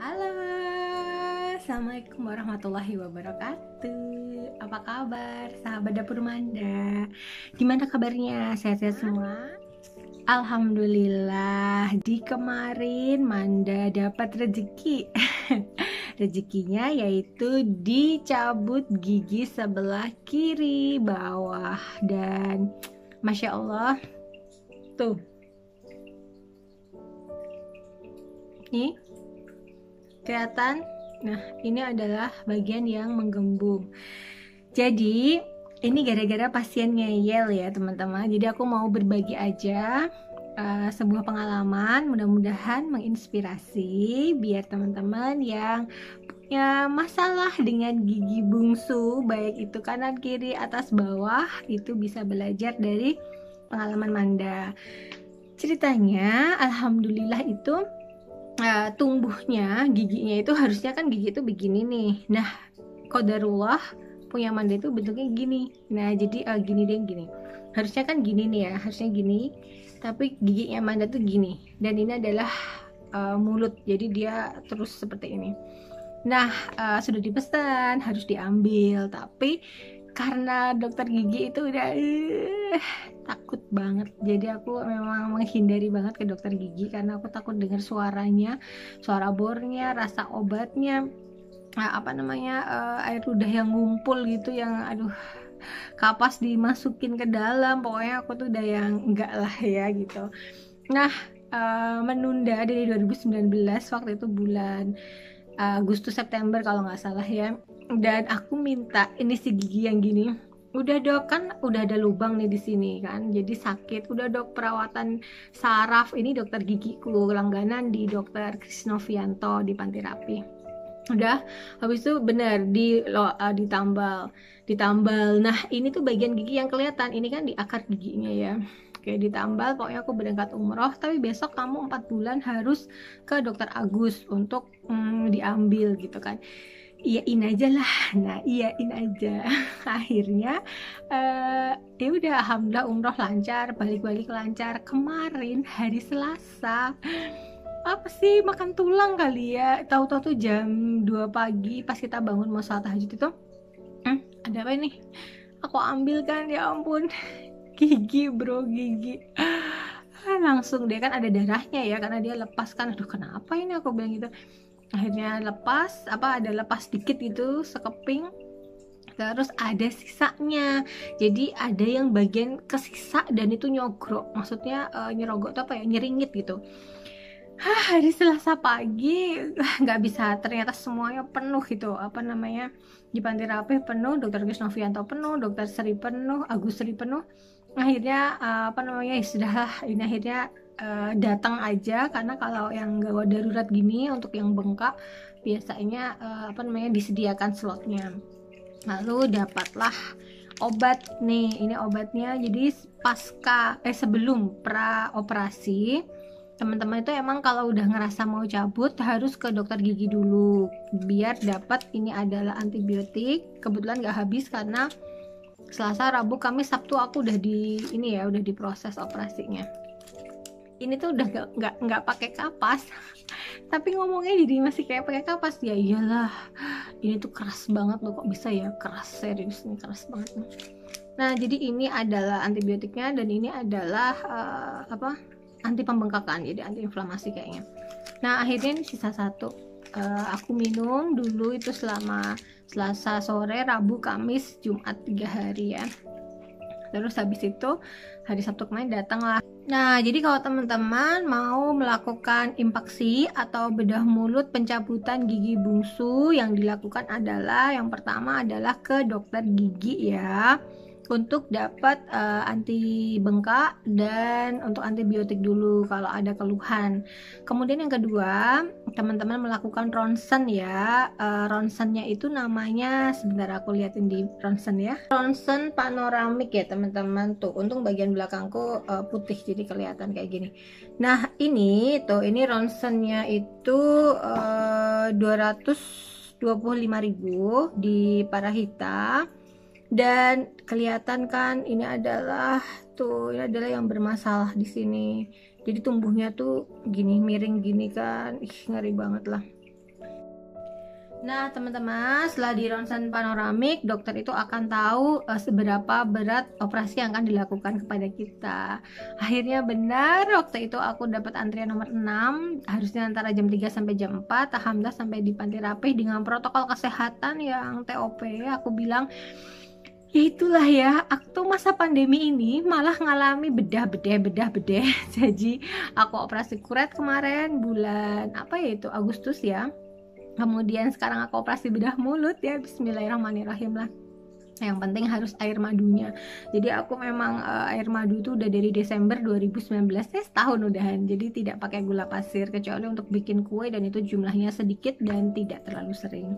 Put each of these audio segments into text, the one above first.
Halo, Assalamualaikum warahmatullahi wabarakatuh. Apa kabar, sahabat dapur Manda? Gimana kabarnya? Sehat-sehat semua? Alhamdulillah, di kemarin Manda dapat rezeki. Rezekinya yaitu dicabut gigi sebelah kiri bawah. Dan Masya Allah, tuh, nih kelihatan. Nah, ini adalah bagian yang menggembung. Jadi ini gara-gara pasien ngeyel ya teman-teman. Jadi aku mau berbagi aja sebuah pengalaman, mudah-mudahan menginspirasi biar teman-teman yang punya masalah dengan gigi bungsu, baik itu kanan kiri atas bawah, itu bisa belajar dari pengalaman Manda. Ceritanya alhamdulillah itu tumbuhnya giginya itu harusnya kan gigi itu begini nih. Nah, qadarullah punya Manda itu bentuknya gini. Nah, jadi gini deh, gini. Harusnya kan gini nih ya, harusnya gini. Tapi giginya Manda tuh gini. Dan ini adalah mulut. Jadi dia terus seperti ini. Nah, sudah dipesan, harus diambil. Tapi karena dokter gigi itu udah takut banget, jadi aku memang menghindari banget ke dokter gigi karena aku takut dengar suaranya, suara bornya, rasa obatnya, air ludah yang ngumpul gitu, yang aduh, kapas dimasukin ke dalam, pokoknya aku tuh udah yang enggak lah ya gitu. Nah, menunda dari 2019, waktu itu bulan Agustus September kalau nggak salah ya. Dan aku minta ini si gigi yang gini. Udah dok, kan udah ada lubang nih di sini kan, jadi sakit. Udah dok, perawatan saraf. Ini dokter gigiku langganan di dokter Krisnovianto di Panti Rapi. Udah, habis itu bener ditambal. Nah, ini tuh bagian gigi yang kelihatan. Ini kan di akar giginya ya. Oke, ditambal. Pokoknya aku berangkat umroh, tapi besok kamu 4 bulan harus ke dokter Agus untuk diambil gitu kan. Iyain aja lah. Nah, iyain aja. Akhirnya ya udah, alhamdulillah umroh lancar, balik-balik lancar. Kemarin hari Selasa, apa sih, makan tulang kali ya, tahu-tahu tuh jam 2 pagi pas kita bangun mau sholat tahajud itu, ada apa ini, aku ambil kan, ya ampun, gigi bro, gigi. Langsung dia kan ada darahnya ya karena dia lepas kan. Aduh, kenapa ini, aku bilang gitu. Akhirnya lepas, ada lepas dikit gitu, sekeping. Terus ada sisanya, jadi ada yang bagian kesisa dan itu nyogrok, maksudnya nyerogok itu apa ya, nyeringit gitu. Hari Selasa pagi nggak bisa, ternyata semuanya penuh gitu, di Panti Rapih penuh, dokter Krisnovianto penuh, dokter Sri penuh, Agus Sri penuh. Akhirnya ya sudahlah, ini akhirnya datang aja, karena kalau yang gawat darurat gini untuk yang bengkak biasanya disediakan slotnya. Lalu dapatlah obat nih, ini obatnya. Jadi sebelum pra operasi, teman-teman itu emang kalau udah ngerasa mau cabut harus ke dokter gigi dulu biar dapat, ini adalah antibiotik. Kebetulan nggak habis karena Selasa, Rabu, Kamis, Sabtu aku udah udah diproses operasinya. Ini tuh udah nggak pakai kapas, tapi ngomongnya jadi masih kayak pakai kapas. Ya iyalah, ini tuh keras banget loh, kok bisa ya, keras, serius nih, keras banget nih. Nah, jadi ini adalah antibiotiknya dan ini adalah anti pembengkakan, jadi anti inflamasi kayaknya. Nah, akhirnya ini sisa satu, aku minum dulu itu selama Selasa sore, Rabu, Kamis, Jumat, 3 hari ya. Terus habis itu hari Sabtu kemarin datanglah. Nah, jadi kalau teman-teman mau melakukan impaksi atau bedah mulut pencabutan gigi bungsu, yang dilakukan adalah, yang pertama adalah ke dokter gigi ya, untuk dapat anti bengkak dan untuk antibiotik dulu kalau ada keluhan. Kemudian yang kedua, teman-teman melakukan ronsen ya. Ronsennya itu namanya, sebentar aku liatin di ronsen ya, ronsen panoramik ya teman-teman. Tuh, untung bagian belakangku putih jadi kelihatan kayak gini. Nah, ini ronsennya itu 225.000 di Parahita. Dan kelihatan kan, ini adalah yang bermasalah di sini. Jadi tumbuhnya tuh gini, miring gini kan, ngeri banget lah. Nah, teman-teman, setelah di ronsen panoramik, dokter itu akan tahu seberapa berat operasi yang akan dilakukan kepada kita. Akhirnya benar, waktu itu aku dapat antrian nomor 6, harusnya antara jam 3 sampai jam 4. Alhamdulillah sampai di Panti Rapih dengan protokol kesehatan yang TOP. Aku bilang, ya itulah ya, aku tuh masa pandemi ini malah ngalami bedah. Jadi aku operasi kuret kemarin bulan apa ya itu, Agustus ya. Kemudian sekarang aku operasi bedah mulut ya, bismillahirrahmanirrahim lah. Yang penting harus air madunya. Jadi aku memang air madu itu udah dari Desember 2019 ya, setahun udahan. Jadi tidak pakai gula pasir kecuali untuk bikin kue, dan itu jumlahnya sedikit dan tidak terlalu sering.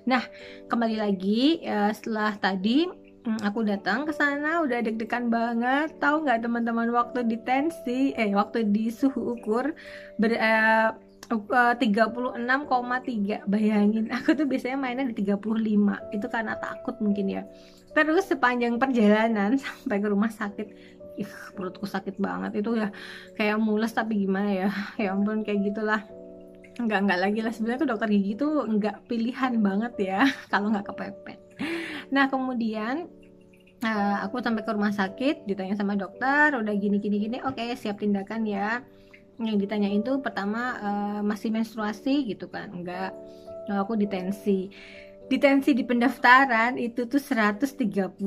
Nah, kembali lagi setelah tadi aku datang ke sana udah deg-degan banget. Tahu nggak teman-teman, waktu di tensi waktu di suhu ukur 36,3. Bayangin, aku tuh biasanya mainnya di 35. Itu karena takut mungkin ya. Terus sepanjang perjalanan sampai ke rumah sakit, perutku sakit banget. Itu ya kayak mules, tapi gimana ya. Ya ampun, kayak gitulah. Enggak lagi lah, sebenarnya tuh dokter gigi tuh enggak pilihan banget ya kalau nggak kepepet. Nah, kemudian aku sampai ke rumah sakit, ditanya sama dokter, udah gini, oke, siap tindakan ya. Yang ditanyain tuh pertama, masih menstruasi gitu kan? Enggak. Aku ditensi di pendaftaran itu tuh 130.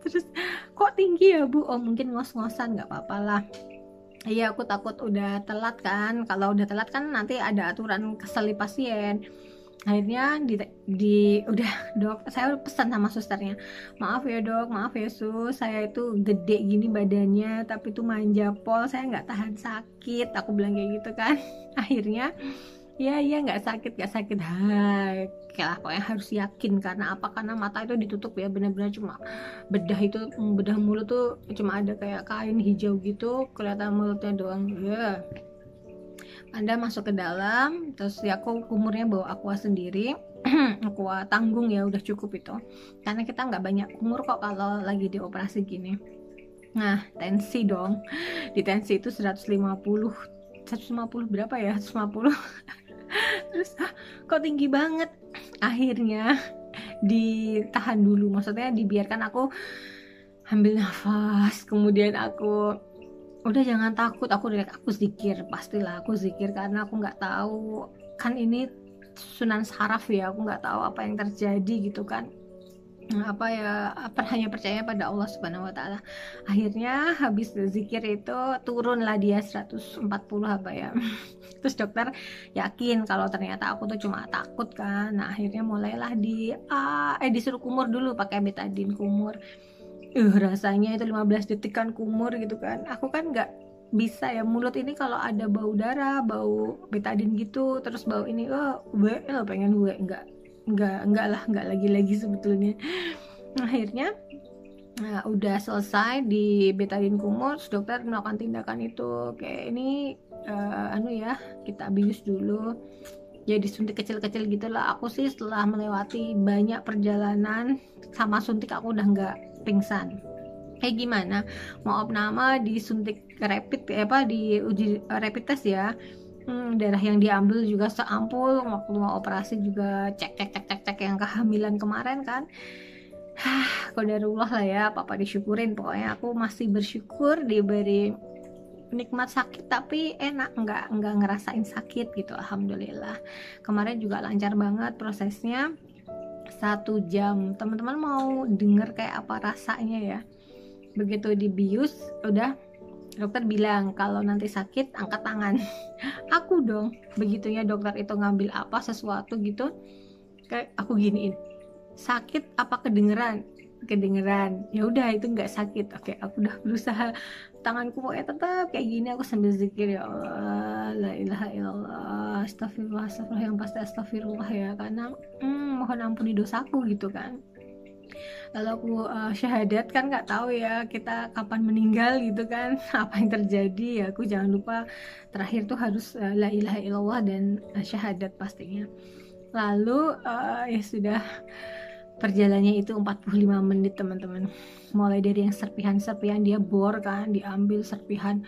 Terus kok tinggi ya Bu? Oh mungkin ngos-ngosan, nggak apa-apa lah. Iya, aku takut udah telat kan. Kalau udah telat kan nanti ada aturan keselip pasien. Akhirnya udah dok, saya pesan sama susternya, maaf ya dok, maaf ya sus, saya itu gede gini badannya tapi tuh manja pol, saya nggak tahan sakit, aku bilang kayak gitu kan. Akhirnya iya nggak sakit. Hai, kayak pokoknya harus yakin. Karena apa? Karena mata itu ditutup ya, benar-benar cuma bedah mulut tuh cuma ada kayak kain hijau gitu, kelihatan mulutnya doang ya. Anda masuk ke dalam, terus ya aku kumurnya bawa aqua sendiri. Aqua tanggung ya, udah cukup itu, karena kita nggak banyak kumur kok kalau lagi dioperasi gini. Nah, tensi dong, di tensi itu 150 berapa ya, 150. Terus kok tinggi banget. Akhirnya ditahan dulu, maksudnya dibiarkan aku ambil nafas, kemudian aku udah jangan takut, aku zikir, pastilah aku zikir karena aku nggak tahu kan ini sunan saraf ya, aku nggak tahu apa yang terjadi gitu kan. Apa ya, hanya percaya pada Allah Subhanahu wa taala. Akhirnya habis zikir itu turunlah dia 140 apa ya. Terus dokter yakin kalau ternyata aku tuh cuma takut kan. Nah, akhirnya mulailah disuruh kumur dulu pakai betadine kumur. Rasanya itu 15 detik kan kumur gitu kan. Aku kan nggak bisa ya, mulut ini kalau ada bau darah, bau betadine gitu, terus bau ini pengen gue enggak lagi sebetulnya. Akhirnya udah selesai di betadine kumur, dokter melakukan tindakan itu kayak ini kita bius dulu ya, disuntik kecil-kecil gitulah. Aku sih setelah melewati banyak perjalanan sama suntik aku udah nggak pingsan. Kayak gimana mau opname disuntik rapid di uji rapid test ya. Darah yang diambil juga seampul, waktu mau operasi juga cek yang kehamilan kemarin kan. Qadarullah lah ya, apa disyukurin. Pokoknya aku masih bersyukur diberi nikmat sakit tapi enak, nggak ngerasain sakit gitu, alhamdulillah. Kemarin juga lancar banget prosesnya, 1 jam. Teman-teman mau denger kayak apa rasanya ya? Begitu dibius udah, dokter bilang kalau nanti sakit angkat tangan. Aku dong, begitunya dokter itu ngambil apa sesuatu gitu, kayak aku giniin, sakit apa kedengeran, ya udah itu nggak sakit. Oke, aku udah berusaha, tanganku pokoknya tetap kayak gini, aku sambil zikir, ya Allah, la ilaha illallah, astagfirullah yang pasti astagfirullah ya, karena mohon ampuni dosaku gitu kan. Lalu aku syahadat kan, nggak tahu ya kita kapan meninggal gitu kan. Apa yang terjadi ya, aku jangan lupa terakhir tuh harus la ilaha illallah dan syahadat pastinya. Lalu ya sudah, perjalanannya itu 45 menit teman-teman. Mulai dari yang serpihan dia bor kan, diambil serpihan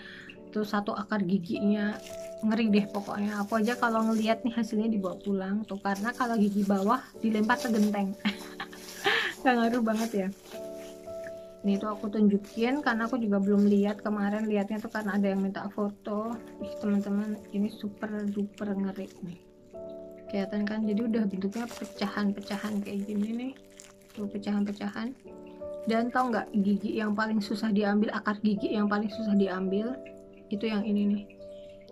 itu satu akar giginya ngeri deh pokoknya. Aku aja kalau ngelihat nih hasilnya dibawa pulang tuh, karena kalau gigi bawah dilempar ke genteng. Gak ngaruh banget ya. Ini tuh aku tunjukin karena aku juga belum lihat, kemarin lihatnya tuh karena ada yang minta foto. Ih teman-teman, ini super duper ngeri nih, kelihatan kan? Jadi udah bentuknya pecahan-pecahan kayak gini nih tuh, pecahan-pecahan. Dan tau nggak gigi yang paling susah diambil, akar gigi yang paling susah diambil itu yang ini nih.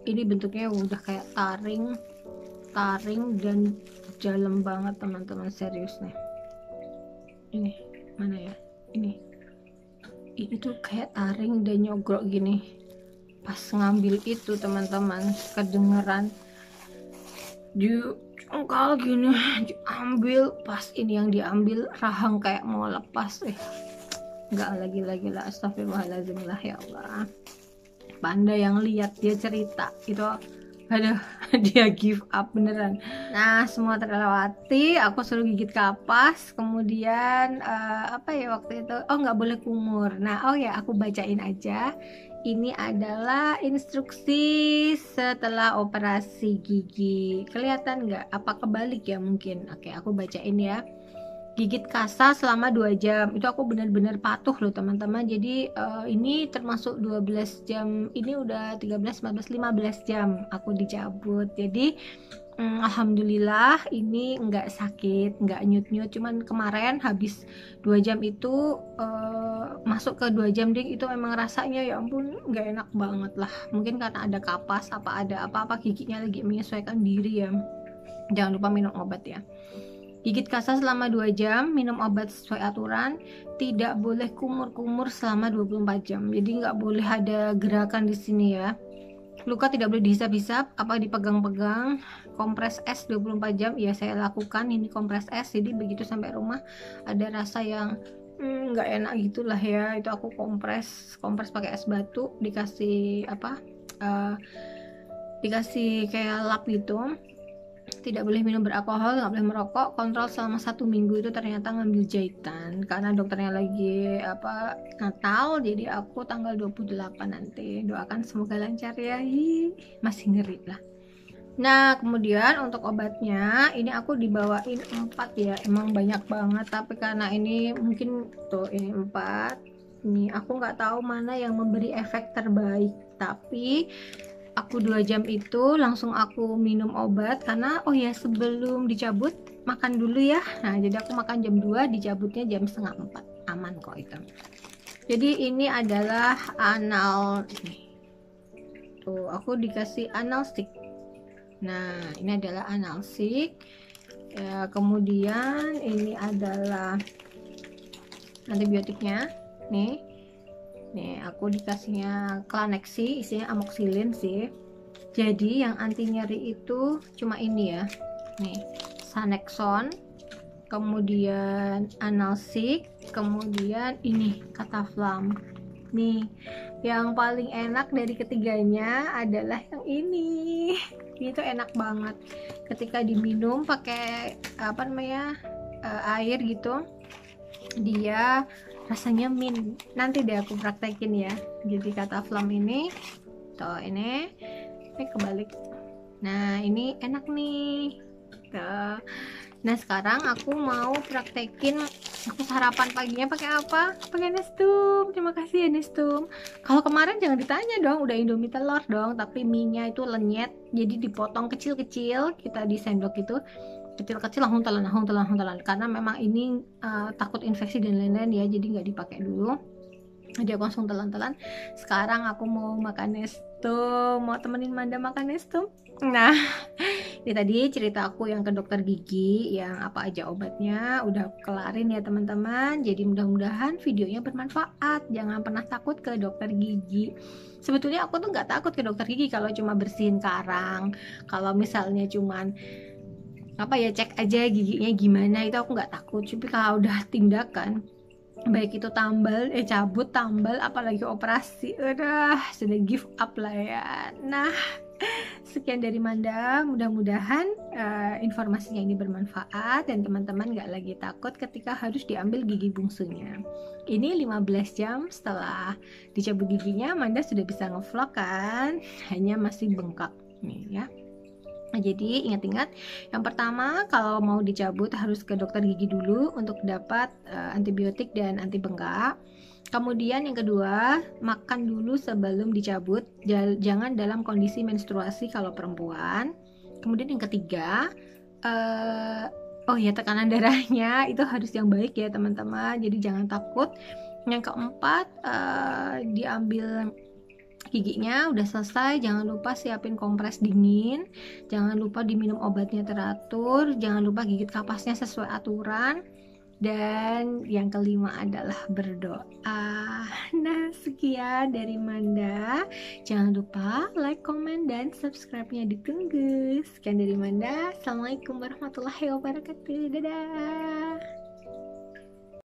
Ini bentuknya udah kayak taring dan dalam banget teman-teman, serius nih. Ini mana ya, ini tuh kayak taring dan nyogrok gini. Pas ngambil itu teman-teman, kedengeran jengkal gini, diambil, pas ini yang diambil rahang kayak mau lepas. Nggak, lagi lah, astagfirullahaladzim lah, ya Allah. Panda yang lihat dia cerita itu, aduh, dia give up beneran. Nah, semua terlewati, aku suruh gigit kapas, kemudian apa ya waktu itu, oh nggak boleh kumur. Nah, oh ya aku bacain aja. Ini adalah instruksi setelah operasi gigi. Kelihatan nggak? Apa kebalik ya mungkin? Oke, aku bacain ya. Gigit kasa selama 2 jam. Itu aku benar-benar patuh loh teman-teman. Jadi ini termasuk 12 jam. Ini udah 13, 14, 15 jam aku dicabut. Jadi alhamdulillah ini nggak sakit, nggak nyut-nyut. Cuman kemarin habis 2 jam itu masuk ke 2 jam ding, itu memang rasanya ya ampun nggak enak banget lah. Mungkin karena ada kapas, ada apa-apa, giginya lagi menyesuaikan diri ya. Jangan lupa minum obat ya. Gigit kasa selama 2 jam, minum obat sesuai aturan, tidak boleh kumur-kumur selama 24 jam. Jadi nggak boleh ada gerakan di sini ya. Luka tidak boleh dihisap-hisap, apa dipegang-pegang. Kompres es 24 jam, ya saya lakukan ini kompres es. Jadi begitu sampai rumah ada rasa yang nggak enak gitulah ya. Itu aku kompres pakai es batu, dikasih apa? Dikasih kayak lap gitu. Tidak boleh minum beralkohol, nggak boleh merokok. Kontrol selama 1 minggu itu ternyata ngambil jahitan karena dokternya lagi apa Natal, jadi aku tanggal 28 nanti. Doakan semoga lancar ya. Masih ngeri lah. Nah kemudian untuk obatnya ini aku dibawain 4 ya, emang banyak banget, tapi karena ini mungkin tuh ini 4 nih, aku nggak tahu mana yang memberi efek terbaik, tapi aku 2 jam itu langsung aku minum obat karena oh ya sebelum dicabut makan dulu ya. Nah jadi aku makan jam 2, dicabutnya jam setengah 4, aman kok itu. Jadi ini adalah anal nih. Tuh aku dikasih analsik. Nah ini adalah analsik ya, kemudian ini adalah antibiotiknya nih. Nih aku dikasihnya Clanex, isinya amoxicillin sih. Jadi yang anti nyeri itu cuma ini ya, nih Sanexon, kemudian analsik, kemudian ini Cataflam. Nih yang paling enak dari ketiganya adalah yang ini. Ini tuh enak banget ketika diminum pakai apa namanya air gitu, dia rasanya mint. Nanti deh aku praktekin ya. Jadi Cataflam ini tuh, ini kebalik. Nah ini enak nih tuh. Nah sekarang aku mau praktekin, aku sarapan paginya pakai apa? Pakai Nestum. Terima kasih ya Nestum. Kalau kemarin jangan ditanya dong, udah Indomie telur dong, tapi mie-nya itu lenyet, jadi dipotong kecil-kecil, kita di sendok itu kecil-kecil, langsung telan karena memang ini takut infeksi dan lain-lain ya, jadi nggak dipakai dulu. Jadi aku langsung telan-telan. Sekarang aku mau makan Nestum, mau temenin Manda makan Nestum. Nah ini tadi cerita aku yang ke dokter gigi, yang apa aja obatnya udah kelarin ya teman-teman. Jadi mudah-mudahan videonya bermanfaat. Jangan pernah takut ke dokter gigi. Sebetulnya aku tuh nggak takut ke dokter gigi kalau cuma bersihin karang, kalau misalnya cuman apa ya cek aja giginya gimana, itu aku nggak takut. Tapi kalau udah tindakan, baik itu cabut, tambal, apalagi operasi, udah sudah give up lah ya. Nah sekian dari Manda, mudah-mudahan informasinya ini bermanfaat dan teman-teman gak lagi takut ketika harus diambil gigi bungsunya. Ini 15 jam setelah dicabut giginya, Manda sudah bisa ngevlog kan, hanya masih bengkak nih ya. Nah, jadi ingat-ingat, yang pertama kalau mau dicabut harus ke dokter gigi dulu untuk dapat antibiotik dan anti bengkak. Kemudian yang kedua, makan dulu sebelum dicabut, jangan dalam kondisi menstruasi kalau perempuan. Kemudian yang ketiga, oh ya, tekanan darahnya itu harus yang baik ya teman-teman, jadi jangan takut. Yang keempat, diambil giginya udah selesai, jangan lupa siapin kompres dingin, jangan lupa diminum obatnya teratur, jangan lupa gigit kapasnya sesuai aturan, dan yang kelima adalah berdoa. Nah, sekian dari Manda. Jangan lupa like, comment, dan subscribe-nya ditunggu. Sekian dari Manda. Assalamualaikum warahmatullahi wabarakatuh. Dadah.